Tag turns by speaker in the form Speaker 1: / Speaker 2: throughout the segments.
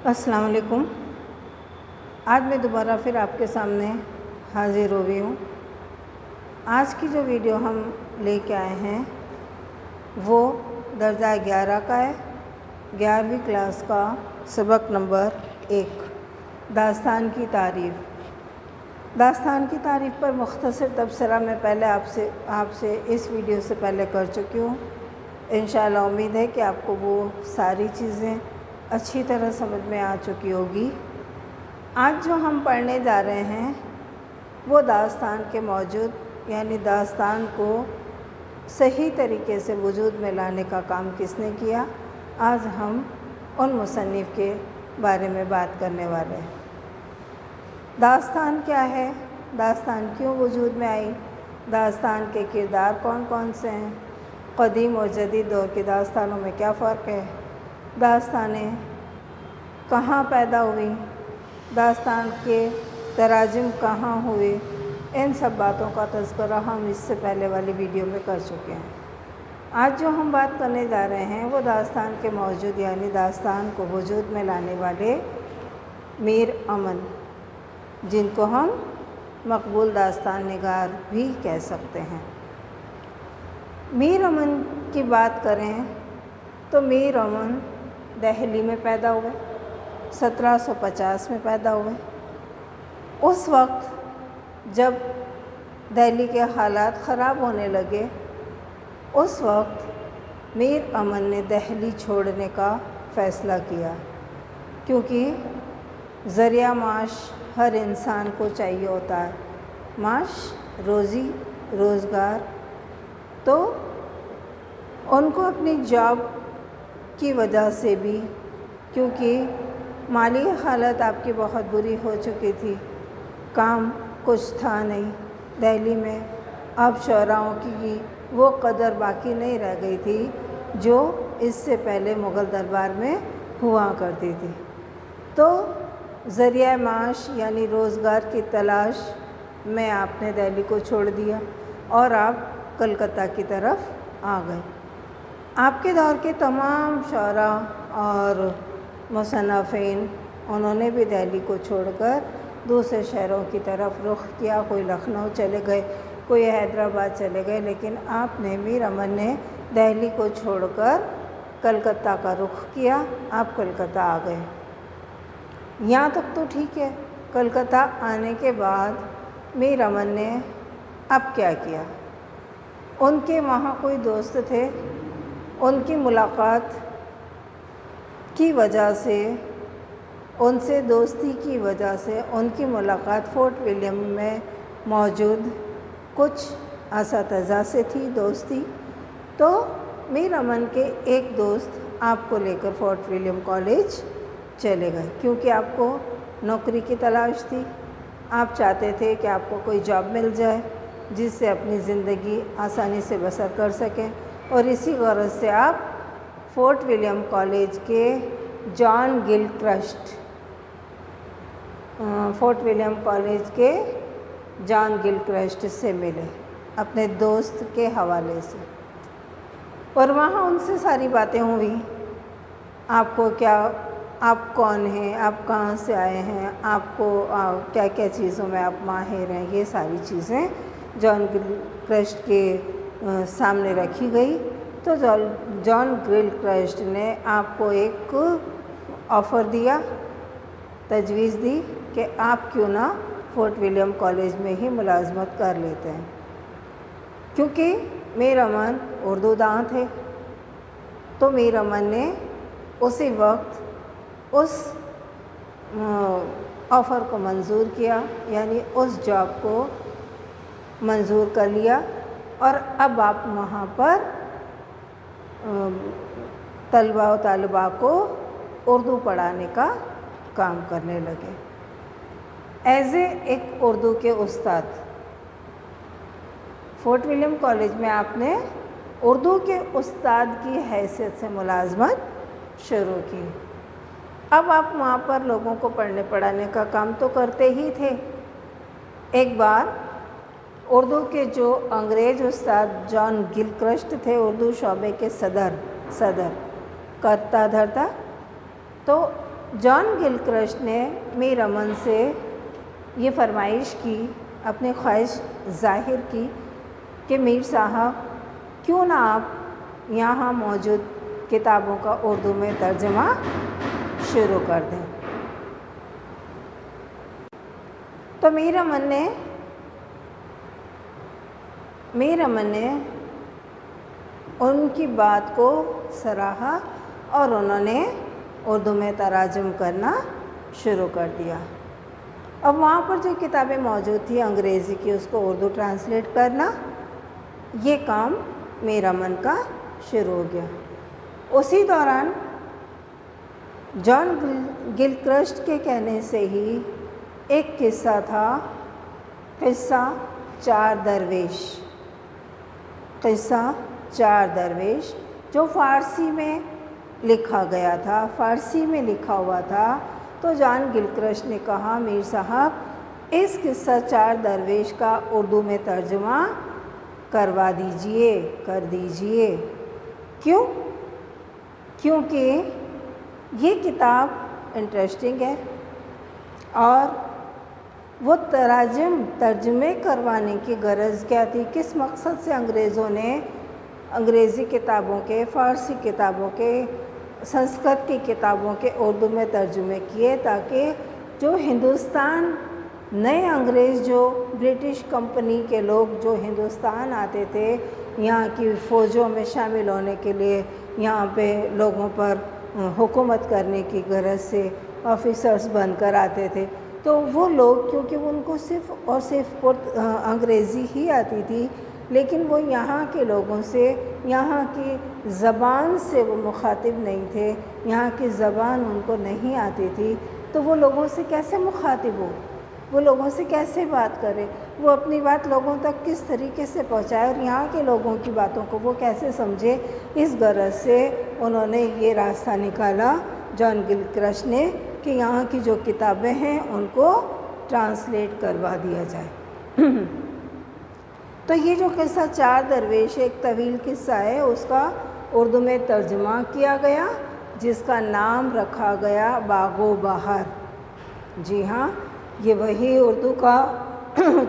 Speaker 1: السلام علیکم۔ آج میں دوبارہ پھر آپ کے سامنے حاضر ہو گئی ہوں۔ آج کی جو ویڈیو ہم لے کے آئے ہیں وہ درجہ 11 کا ہے، 11ویں کلاس کا سبق نمبر 1، داستان کی تعریف۔ داستان کی تعریف پر مختصر تبصرہ میں پہلے آپ سے اس ویڈیو سے پہلے کر چکی ہوں۔ انشاءاللہ امید ہے کہ آپ کو وہ ساری چیزیں اچھی طرح سمجھ میں آ چکی ہوگی۔ آج جو ہم پڑھنے جا رہے ہیں وہ داستان کے موجود یعنی داستان کو صحیح طریقے سے وجود میں لانے کا کام کس نے کیا، آج ہم ان مصنف کے بارے میں بات کرنے والے ہیں۔ داستان کیا ہے، داستان کیوں وجود میں آئی، داستان کے کردار کون کون سے ہیں، قدیم اور جدید دور کی داستانوں میں کیا فرق ہے، داستانیں کہاں پیدا ہوئی، داستان کے تراجم کہاں ہوئے، ان سب باتوں کا تذکرہ ہم اس سے پہلے والی ویڈیو میں کر چکے ہیں۔ آج جو ہم بات کرنے جا رہے ہیں وہ داستان کے موجود یعنی داستان کو وجود میں لانے والے میر امن، جن کو ہم مقبول داستان نگار بھی کہہ سکتے ہیں۔ میر امن کی بات کریں تو میر امن دہلی میں پیدا ہوئے، 1750 میں پیدا ہوئے۔ اس وقت جب دہلی کے حالات خراب ہونے لگے، اس وقت میر امن نے دہلی چھوڑنے کا فیصلہ کیا، کیونکہ ذریعہ معاش ہر انسان کو چاہیے ہوتا ہے، معاش، روزی روزگار۔ تو ان کو اپنی جاب کی وجہ سے بھی، کیونکہ مالی حالت آپ کی بہت بری ہو چکی تھی، کام کچھ تھا نہیں دہلی میں، اب شعراؤں کی وہ قدر باقی نہیں رہ گئی تھی جو اس سے پہلے مغل دربار میں ہوا کرتی تھی۔ تو ذریعہ معاش یعنی روزگار کی تلاش میں آپ نے دہلی کو چھوڑ دیا اور آپ کلکتہ کی طرف آ گئے۔ آپ کے دور کے تمام شعراء اور مصنفین انہوں نے بھی دہلی کو چھوڑ کر دوسرے شہروں کی طرف رخ کیا، کوئی لکھنؤ چلے گئے، کوئی حیدرآباد چلے گئے، لیکن آپ نے میر امن نے دہلی کو چھوڑ کر کلکتہ کا رخ کیا، آپ کلکتہ آ گئے۔ یہاں تک تو ٹھیک ہے۔ کلکتہ آنے کے بعد میر امن نے اب کیا کیا، ان کے وہاں کوئی دوست تھے، ان کی ملاقات کی وجہ سے، ان سے دوستی کی وجہ سے ان کی ملاقات فورٹ ولیم میں موجود کچھ اساتذہ سے تھی دوستی۔ تو میر امن کے ایک دوست آپ کو لے کر فورٹ ولیم کالج چلے گئے، کیونکہ آپ کو نوکری کی تلاش تھی، آپ چاہتے تھے کہ آپ کو کوئی جاب مل جائے جس سے اپنی زندگی آسانی سے بسر کر سکیں، اور اسی غرض سے آپ فورٹ ولیم کالج کے جان گلکرسٹ سے ملے اپنے دوست کے حوالے سے، اور وہاں ان سے ساری باتیں ہوئی، آپ کو آپ کون ہیں، آپ کہاں سے آئے ہیں، آپ کو کیا کیا چیزوں میں آپ ماہر ہیں، یہ ساری چیزیں جان گلکرسٹ کے سامنے رکھی گئی۔ تو جان گلکرسٹ نے آپ کو ایک آفر دیا، تجویز دی کہ آپ کیوں نہ فورٹ ولیم کالج میں ہی ملازمت کر لیتے ہیں، کیونکہ میر امن اردو داں تھے۔ تو میر امن نے اسی وقت اس آفر کو منظور کیا، یعنی اس جاب کو منظور کر لیا، اور اب آپ وہاں پر طلباء و طالبات کو اردو پڑھانے کا کام کرنے لگے ایز ایک اردو کے استاد۔ فورٹ ولیم کالج میں آپ نے اردو کے استاد کی حیثیت سے ملازمت شروع کی۔ اب آپ وہاں پر لوگوں کو پڑھنے پڑھانے کا کام تو کرتے ہی تھے۔ ایک بار اردو کے جو انگریز استاد جان گلکرسٹ تھے، اردو شعبے کے صدر کرتا دھرتا، تو جان گلکرسٹ نے میر امن سے یہ فرمائش کی، اپنی خواہش ظاہر کی کہ میر صاحب کیوں نہ آپ یہاں موجود کتابوں کا اردو میں ترجمہ شروع کر دیں۔ تو میر امن نے ان کی بات کو سراہا اور انہوں نے اردو میں تراجم کرنا شروع کر دیا۔ اب وہاں پر جو کتابیں موجود تھیں انگریزی کی، اس کو اردو ٹرانسلیٹ کرنا، یہ کام میر امن کا شروع ہو گیا۔ اسی دوران جان گلکرسٹ کے کہنے سے ہی ایک قصہ تھا، قصہ چار درویش، جو فارسی میں لکھا گیا تھا، فارسی میں لکھا ہوا تھا۔ تو جان گلکرسٹ نے کہا میر صاحب اس قصہ چار درویش کا اردو میں ترجمہ کر دیجئے۔ کیوں؟ کیونکہ یہ کتاب انٹرسٹنگ ہے، اور وہ ترجمے کروانے کی غرض کیا تھی، کس مقصد سے انگریزوں نے انگریزی کتابوں کے، فارسی کتابوں کے، سنسکرت کی کتابوں کے اردو میں ترجمے کیے، تاکہ جو ہندوستان نئے انگریز، جو برٹش کمپنی کے لوگ جو ہندوستان آتے تھے یہاں کی فوجوں میں شامل ہونے کے لیے، یہاں پہ لوگوں پر حکومت کرنے کی غرض سے آفیسرز بن کر آتے تھے، تو وہ لوگ کیونکہ ان کو صرف اور صرف انگریزی ہی آتی تھی، لیکن وہ یہاں کے لوگوں سے، یہاں کی زبان سے وہ مخاطب نہیں تھے، یہاں کی زبان ان کو نہیں آتی تھی، تو وہ لوگوں سے کیسے مخاطب ہو، وہ لوگوں سے کیسے بات کرے، وہ اپنی بات لوگوں تک کس طریقے سے پہنچائے، اور یہاں کے لوگوں کی باتوں کو وہ کیسے سمجھے۔ اس غرض سے انہوں نے یہ راستہ نکالا جان گلکرسٹ نے کہ یہاں کی جو کتابیں ہیں ان کو ٹرانسلیٹ کروا دیا جائے۔ تو یہ جو قصہ چار درویش ایک طویل قصہ ہے، اس کا اردو میں ترجمہ کیا گیا، جس کا نام رکھا گیا باغ و بہار۔ جی ہاں، یہ وہی اردو کا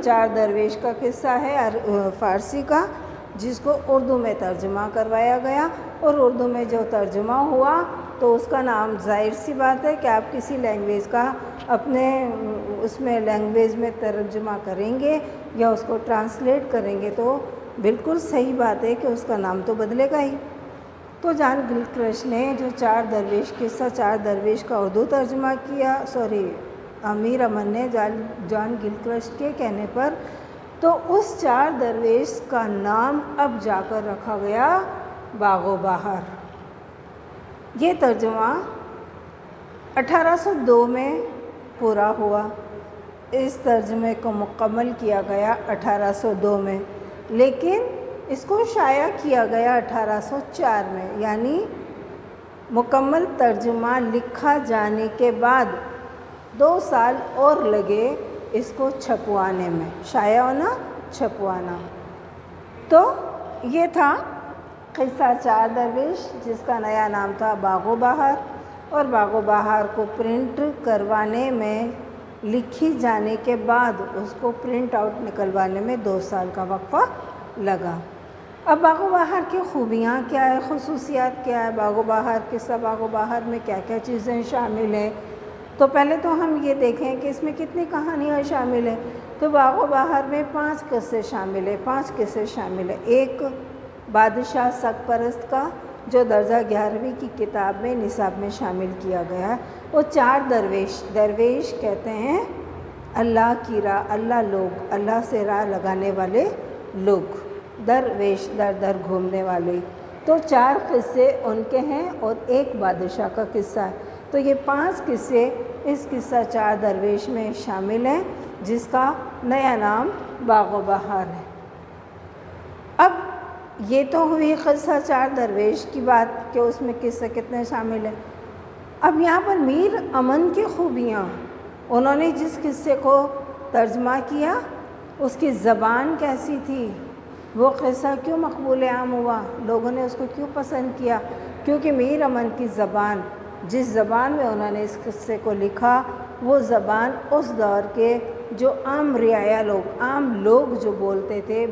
Speaker 1: چار درویش کا قصہ ہے فارسی کا، جس کو اردو میں ترجمہ کروایا گیا، اور اردو میں جو ترجمہ ہوا تو اس کا نام، ظاہر سی بات ہے کہ آپ کسی لینگویج کا اپنے اس میں لینگویج میں ترجمہ کریں گے یا اس کو ٹرانسلیٹ کریں گے تو بالکل صحیح بات ہے کہ اس کا نام تو بدلے گا ہی۔ تو جان گلکرسٹ نے جو قصہ چار درویش کا اردو ترجمہ کیا، میر امن نے جان گلکرسٹ کے کہنے پر، تو اس چار درویش کا نام اب جا کر رکھا گیا باغ و بہار۔ یہ ترجمہ 1802 میں پورا ہوا، اس ترجمے کو مکمل کیا گیا 1802 میں، لیکن اس کو شائع کیا گیا 1804 میں، یعنی مکمل ترجمہ لکھا جانے کے بعد 2 سال اور لگے اس کو چھپوانے میں، شائع ہونا، چھپوانا۔ تو یہ تھا قصہ چار درویش، جس کا نیا نام تھا باغ و بہار، اور باغ و بہار کو پرنٹ کروانے میں، لکھی جانے کے بعد اس کو پرنٹ آؤٹ نکلوانے میں 2 سال کا وقفہ لگا۔ اب باغ و بہار کی خوبیاں کیا ہے، خصوصیات کیا ہے، باغ و بہار قصہ باغ و بہار میں کیا کیا چیزیں شامل ہیں، تو پہلے تو ہم یہ دیکھیں کہ اس میں کتنی کہانیاں شامل ہیں۔ تو باغ و بہار میں 5 قصے شامل ہیں۔ ایک بادشاہ سگ پرست کا، جو درجہ 11ویں کی کتاب میں نصاب میں شامل کیا گیا ہے۔ وہ 4 درویش کہتے ہیں اللہ کی راہ، اللہ سے راہ لگانے والے لوگ، درویش در در گھومنے والے۔ تو 4 قصے ان کے ہیں اور ایک بادشاہ کا قصہ ہے۔ تو یہ 5 قصے اس قصہ چار درویش میں شامل ہیں، جس کا نیا نام باغ و بہار ہے۔ اب یہ تو ہوئی قصہ چار درویش کی بات کہ اس میں قصے کتنے شامل ہیں۔ اب یہاں پر میر امن کی خوبیاں، انہوں نے جس قصے کو ترجمہ کیا اس کی زبان کیسی تھی، وہ قصہ کیوں مقبول عام ہوا، لوگوں نے اس کو کیوں پسند کیا، کیونکہ میر امن کی زبان جس زبان میں انہوں نے اس قصے کو لکھا وہ زبان اس دور کے جو عام رعایا لوگ، عام لوگ جو بولتے تھے،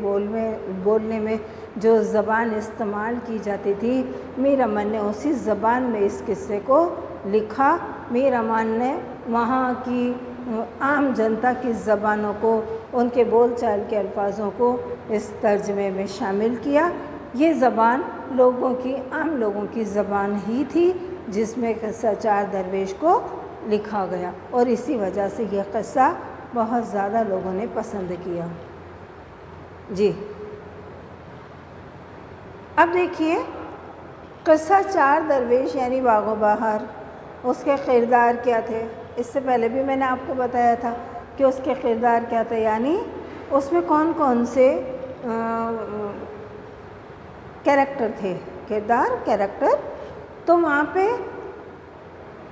Speaker 1: بولنے میں جو زبان استعمال کی جاتی تھی، میر امان نے اسی زبان میں اس قصے کو لکھا۔ میر امان نے وہاں کی عام جنتا کی زبانوں کو، ان کے بول چال کے الفاظوں کو اس ترجمے میں شامل کیا۔ یہ زبان عام لوگوں کی زبان ہی تھی جس میں قصہ چار درویش کو لکھا گیا، اور اسی وجہ سے یہ قصہ بہت زیادہ لوگوں نے پسند کیا۔ جی اب دیکھیے قصہ چار درویش یعنی باغ و بہار، اس کے کردار کیا تھے؟ اس سے پہلے بھی میں نے آپ کو بتایا تھا کہ اس کے کردار کیا تھے، یعنی اس میں کون کون سے کیریکٹر تھے، کیریکٹر۔ تو وہاں پہ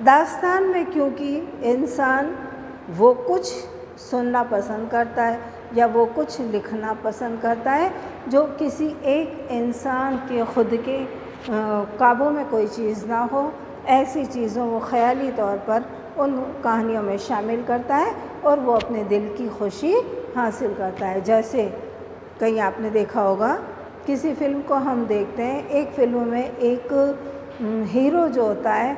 Speaker 1: داستان میں کیونکہ انسان وہ کچھ سننا پسند کرتا ہے یا وہ کچھ لکھنا پسند کرتا ہے جو کسی ایک انسان کے خود کے قابو میں کوئی چیز نہ ہو، ایسی چیزوں وہ خیالی طور پر ان کہانیوں میں شامل کرتا ہے اور وہ اپنے دل کی خوشی حاصل کرتا ہے۔ جیسے کہیں آپ نے دیکھا ہوگا کسی فلم کو ہم دیکھتے ہیں، ایک فلم میں ایک ہیرو جو ہوتا ہے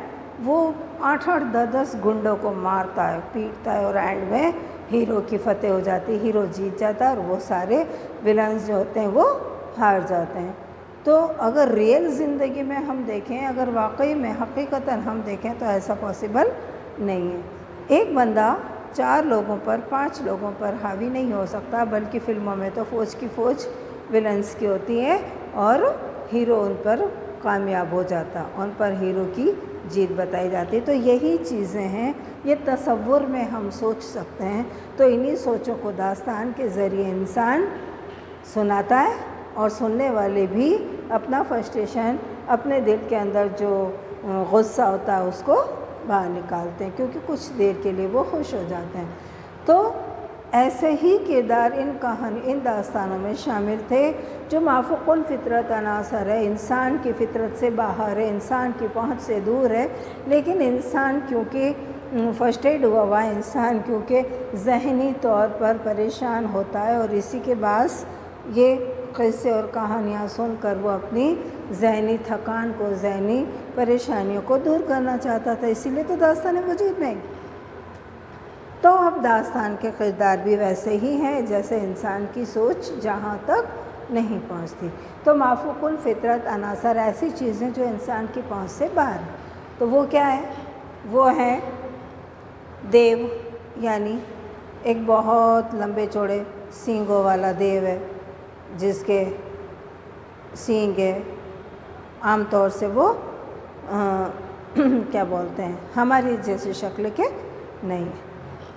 Speaker 1: وہ 8-8 10 گنڈوں کو مارتا ہے، پیٹتا ہے، اور اینڈ میں ہیرو کی فتح ہو جاتی ہے، ہیرو جیت جاتا ہے اور وہ سارے ویلنز جو ہوتے ہیں وہ ہار جاتے ہیں۔ تو اگر ریئل زندگی میں ہم دیکھیں، اگر واقعی میں حقیقتاً ہم دیکھیں تو ایسا پاسبل نہیں ہے۔ ایک بندہ 4 لوگوں پر 5 لوگوں پر حاوی نہیں ہو سکتا، بلکہ فلموں میں تو فوج کی فوج ویلنز کی ہوتی ہے اور ہیرو ان پر کامیاب ہو جاتا، ان پر ہیرو کی جیت بتائی جاتی۔ تو یہی چیزیں ہیں، یہ تصور میں ہم سوچ سکتے ہیں، تو انہی سوچوں کو داستان کے ذریعے انسان سناتا ہے، اور سننے والے بھی اپنا فرسٹریشن، اپنے دل کے اندر جو غصہ ہوتا ہے اس کو باہر نکالتے ہیں، کیونکہ کچھ دیر کے لیے وہ خوش ہو جاتے ہیں۔ تو ایسے ہی کردار ان داستانوں میں شامل تھے جو مافوق الفطرت عناصر ہے، انسان کی فطرت سے باہر ہے، انسان کی پہنچ سے دور ہے، لیکن انسان کیونکہ فرسٹریٹ ہوا ہے، انسان کیونکہ ذہنی طور پر پریشان ہوتا ہے، اور اسی کے باعث یہ قصے اور کہانیاں سن کر وہ اپنی ذہنی تھکان کو، ذہنی پریشانیوں کو دور کرنا چاہتا تھا، اسی لیے تو داستان وجود میں۔ تو اب داستان کے کردار بھی ویسے ہی ہیں جیسے انسان کی سوچ جہاں تک نہیں پہنچتی۔ تو مافوق الفطرت عناصر ایسی چیزیں جو انسان کی پہنچ سے باہر ہیں، تو وہ کیا ہے؟ وہ ہیں دیو، یعنی ایک بہت لمبے چوڑے سینگوں والا دیو ہے جس کے سینگ ہے، عام طور سے وہ کیا بولتے ہیں، ہماری جیسی شکل کے نہیں ہے۔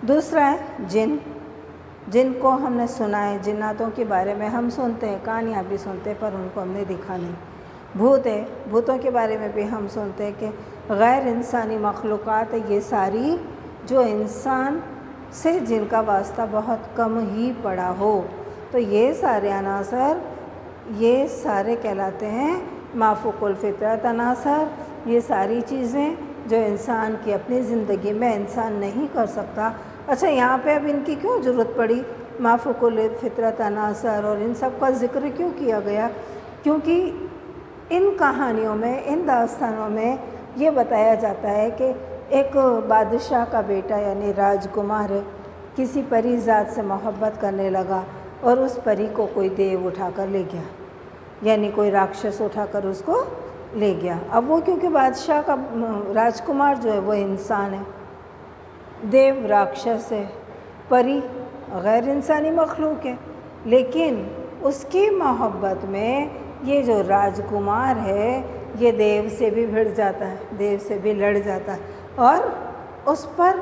Speaker 1: دوسرا ہے جن کو ہم نے سنا ہے، جناتوں کے بارے میں ہم سنتے ہیں، کہانیاں بھی سنتے ہیں پر ان کو ہم نے دیکھا نہیں۔ بھوت ہے، بھوتوں کے بارے میں بھی ہم سنتے ہیں کہ غیر انسانی مخلوقات ہے، یہ ساری جو انسان سے جن کا واسطہ بہت کم ہی پڑا ہو، تو یہ سارے عناصر، یہ سارے کہلاتے ہیں مافوق الفطرت عناصر۔ یہ ساری چیزیں جو انسان کی اپنی زندگی میں انسان نہیں کر سکتا۔ اچھا، یہاں پہ اب ان کی کیوں ضرورت پڑی؟ مافوق الفطرت عناصر اور ان سب کا ذکر کیوں کیا گیا؟ کیونکہ ان کہانیوں میں، ان داستانوں میں یہ بتایا جاتا ہے کہ ایک بادشاہ کا بیٹا یعنی راجکمار کسی پری ذات سے محبت کرنے لگا، اور اس پری کو کوئی دیو اٹھا کر لے گیا، یعنی کوئی راکشس اٹھا کر اس کو لے گیا۔ اب وہ کیونکہ بادشاہ کا راجکمار جو ہے وہ انسان ہے، دیو راکشس ہے، پری غیر انسانی مخلوق ہے، لیکن اس کی محبت میں یہ جو راجکمار ہے یہ دیو سے بھی بھڑ جاتا ہے، دیو سے بھی لڑ جاتا ہے، اور اس پر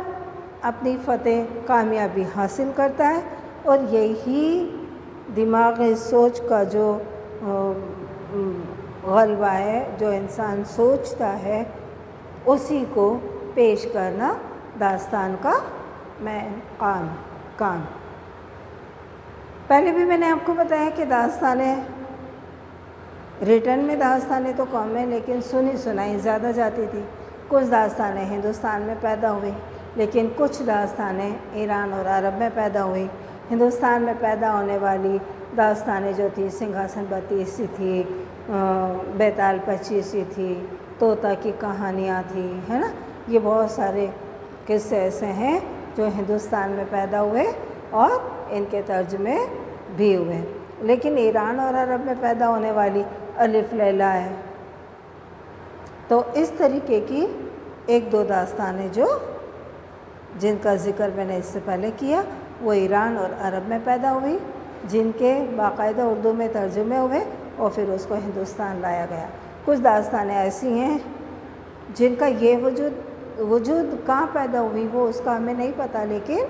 Speaker 1: اپنی فتح، کامیابی حاصل کرتا ہے، اور یہی دماغی سوچ کا جو غلبہ ہے، جو انسان سوچتا ہے، اسی کو پیش کرنا داستان کا کام۔ پہلے بھی میں نے آپ کو بتایا کہ داستانیں ریٹن میں داستانیں تو کم ہیں، لیکن سنی سنائی زیادہ جاتی تھی۔ کچھ داستانیں ہندوستان میں پیدا ہوئی، لیکن کچھ داستانیں ایران اور عرب میں پیدا ہوئی۔ ہندوستان میں پیدا ہونے والی داستانیں جو تھی سنگھاسن بتیسی تھی، بیتال پچیسی تھی، طوطا کی کہانیاں تھیں، ہے نا، یہ بہت سارے قصے ایسے ہیں جو ہندوستان میں پیدا ہوئے اور ان کے ترجمے بھی ہوئے۔ لیکن ایران اور عرب میں پیدا ہونے والی الف لیلا ہے، تو اس طریقے کی ایک دو داستانیں جو جن کا ذکر میں نے اس سے پہلے کیا وہ ایران اور عرب میں پیدا ہوئی، جن کے باقاعدہ اردو میں ترجمے ہوئے اور پھر اس کو ہندوستان لایا گیا۔ کچھ داستانیں ایسی ہیں جن کا یہ وجود کہاں پیدا ہوئی وہ اس کا ہمیں نہیں پتہ، لیکن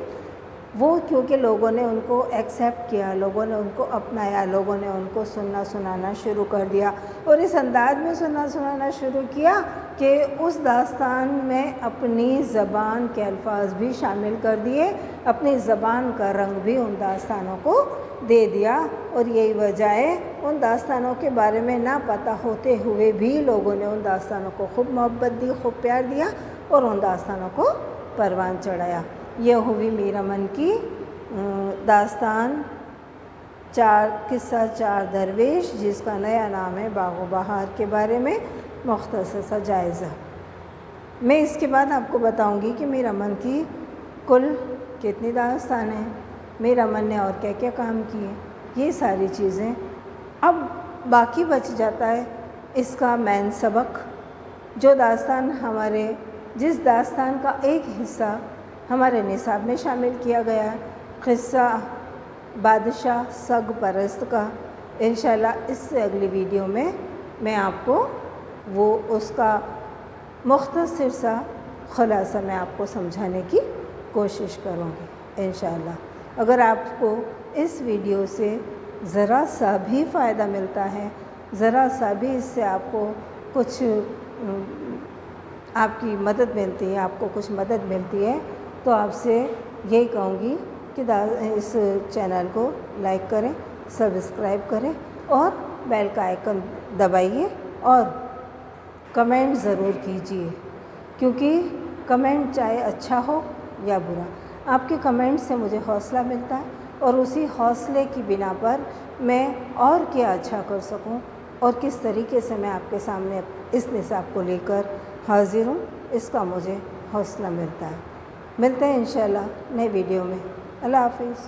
Speaker 1: وہ کیونکہ لوگوں نے ان کو ایکسیپٹ کیا، لوگوں نے ان کو اپنایا، لوگوں نے ان کو سننا سنانا شروع کر دیا، اور اس انداز میں سننا سنانا شروع کیا کہ اس داستان میں اپنی زبان کے الفاظ بھی شامل کر دیے، اپنی زبان کا رنگ بھی ان داستانوں کو دے دیا، اور یہی وجہ ہے ان داستانوں کے بارے میں نہ پتہ ہوتے ہوئے بھی لوگوں نے ان داستانوں کو خوب محبت دی، خوب پیار دیا اور ان داستانوں کو پروان چڑھایا۔ یہ ہوئی میرامن کی داستان قصہ چار درویش، جس کا نیا نام ہے باغ و بہار کے بارے میں مختصر سا جائزہ۔ میں اس کے بعد آپ کو بتاؤں گی کہ میرامن کی کل کتنی داستانیں ہیں، میرامن نے اور کیا کیا کام کیے، یہ ساری چیزیں۔ اب باقی بچ جاتا ہے اس کا مین سبق، جو داستان جس داستان کا ایک حصہ ہمارے نصاب میں شامل کیا گیا ہے، قصہ بادشاہ سگ پرست کا۔ انشاءاللہ اس سے اگلی ویڈیو میں آپ کو اس کا مختصر سا خلاصہ میں آپ کو سمجھانے کی کوشش کروں گی انشاءاللہ۔ اگر آپ کو اس ویڈیو سے ذرا سا بھی فائدہ ملتا ہے، ذرا سا بھی اس سے آپ کو کچھ آپ کی مدد ملتی ہے، آپ کو کچھ مدد ملتی ہے، تو آپ سے یہی کہوں گی کہ اس چینل کو لائک کریں، سبسکرائب کریں اور بیل کا آئیکن دبائیے اور کمنٹ ضرور کیجیے، کیونکہ کمنٹ چاہے اچھا ہو یا برا، آپ کے کمنٹ سے مجھے حوصلہ ملتا ہے، اور اسی حوصلے کی بنا پر میں اور کیا اچھا کر سکوں اور کس طریقے سے میں آپ کے سامنے اس نصاب کو لے کر حاضر ہوں، اس کا مجھے حوصلہ ملتا ہے۔ ملتے ہیں انشاءاللہ نئے ویڈیو میں۔ اللہ حافظ۔